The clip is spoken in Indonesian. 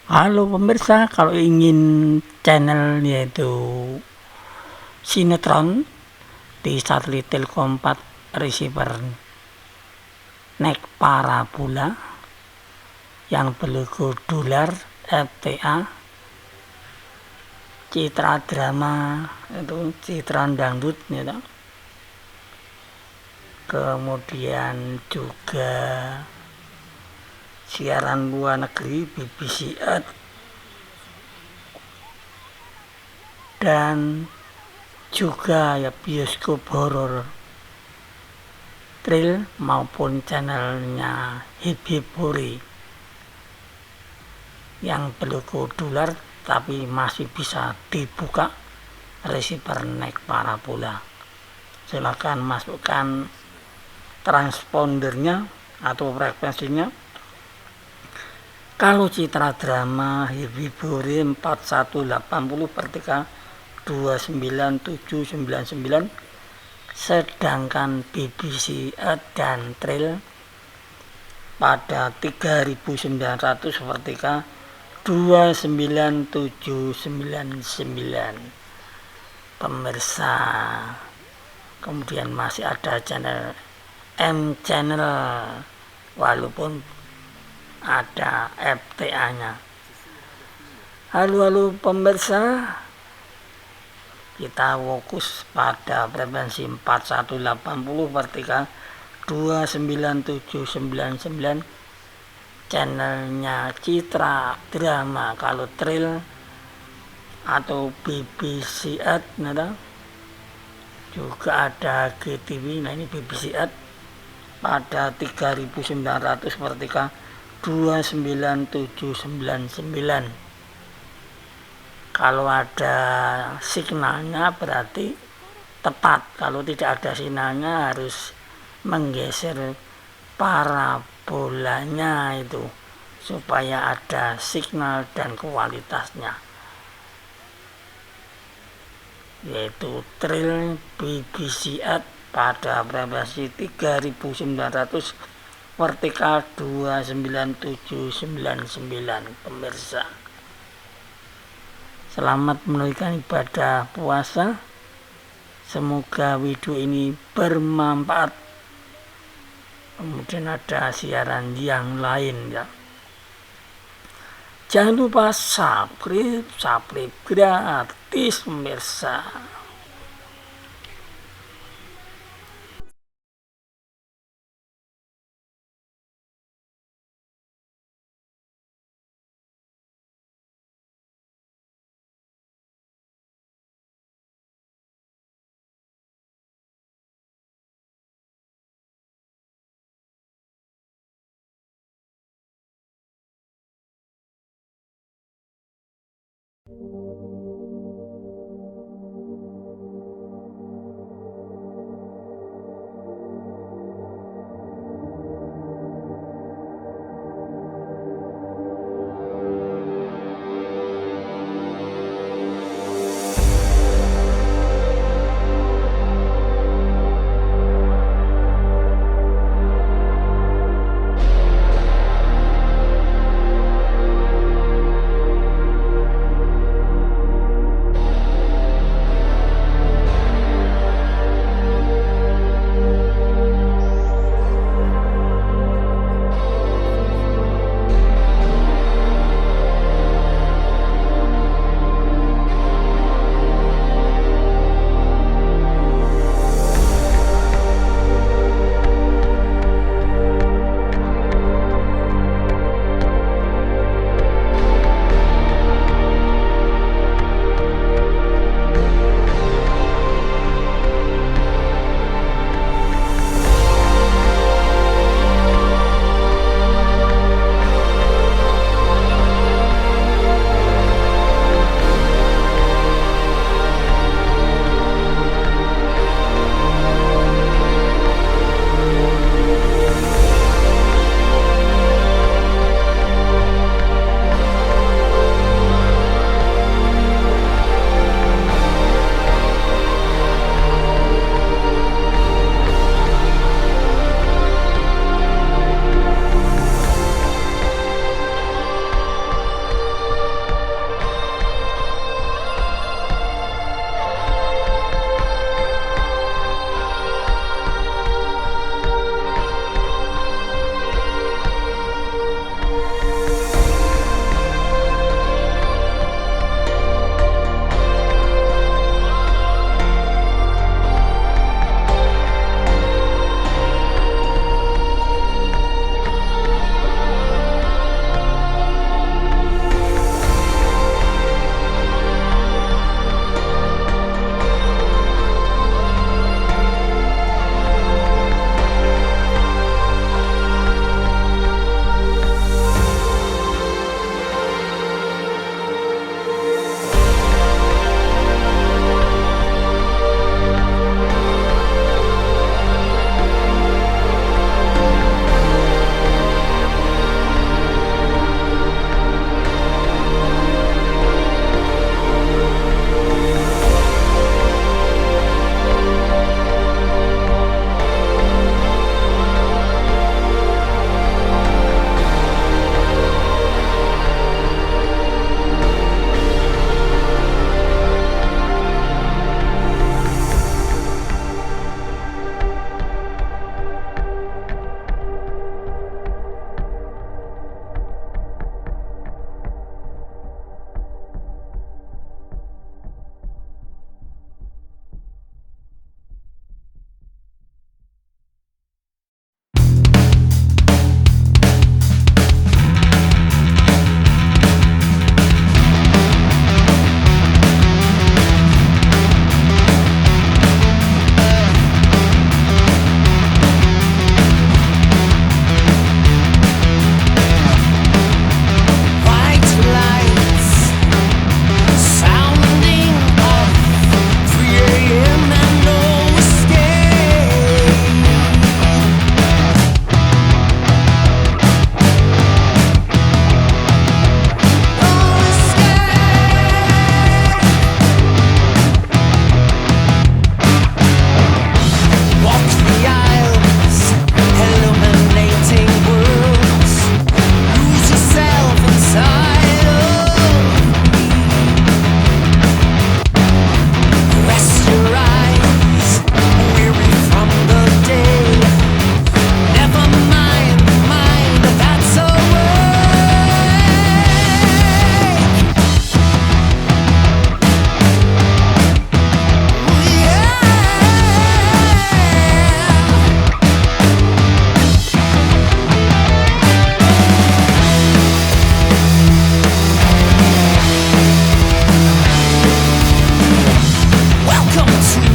Halo pemirsa, kalau ingin channel yaitu sinetron di satelit Telkom 4 receiver nek parabola yang berlogo dolar FTA, Citra drama itu Citra dangdut gitu. Kemudian juga siaran luar negeri BBC Earth dan juga ya bioskop horor Trail maupun channelnya Hibiburi yang berlogo dolar tapi masih bisa dibuka receiver nek parabola. Silakan masukkan transpondernya atau frekuensinya. Kalau Citra drama Hibiburi 4180 vertika 29799, sedangkan BBC Earth dan Trail pada 3900 vertika 29799 pemirsa. Kemudian masih ada channel M channel walaupun ada FTA-nya. Halo pemirsa, kita fokus pada frekuensi 4180 vertika 29799 channelnya Citra drama. Kalau Trail atau BBC Earth juga ada GTV. Nah ini BBC Earth pada 3900 vertika 29799. Kalau ada signalnya berarti tepat, kalau tidak ada sinyalnya harus menggeser parabolanya itu supaya ada signal dan kualitasnya, yaitu Trail BBC Earth pada frekuensi 3900 vertikal 29799 pemirsa. Selamat menunaikan ibadah puasa. Semoga video ini bermanfaat. Kemudian ada siaran yang lain ya. Jangan lupa subscribe gratis pemirsa. free.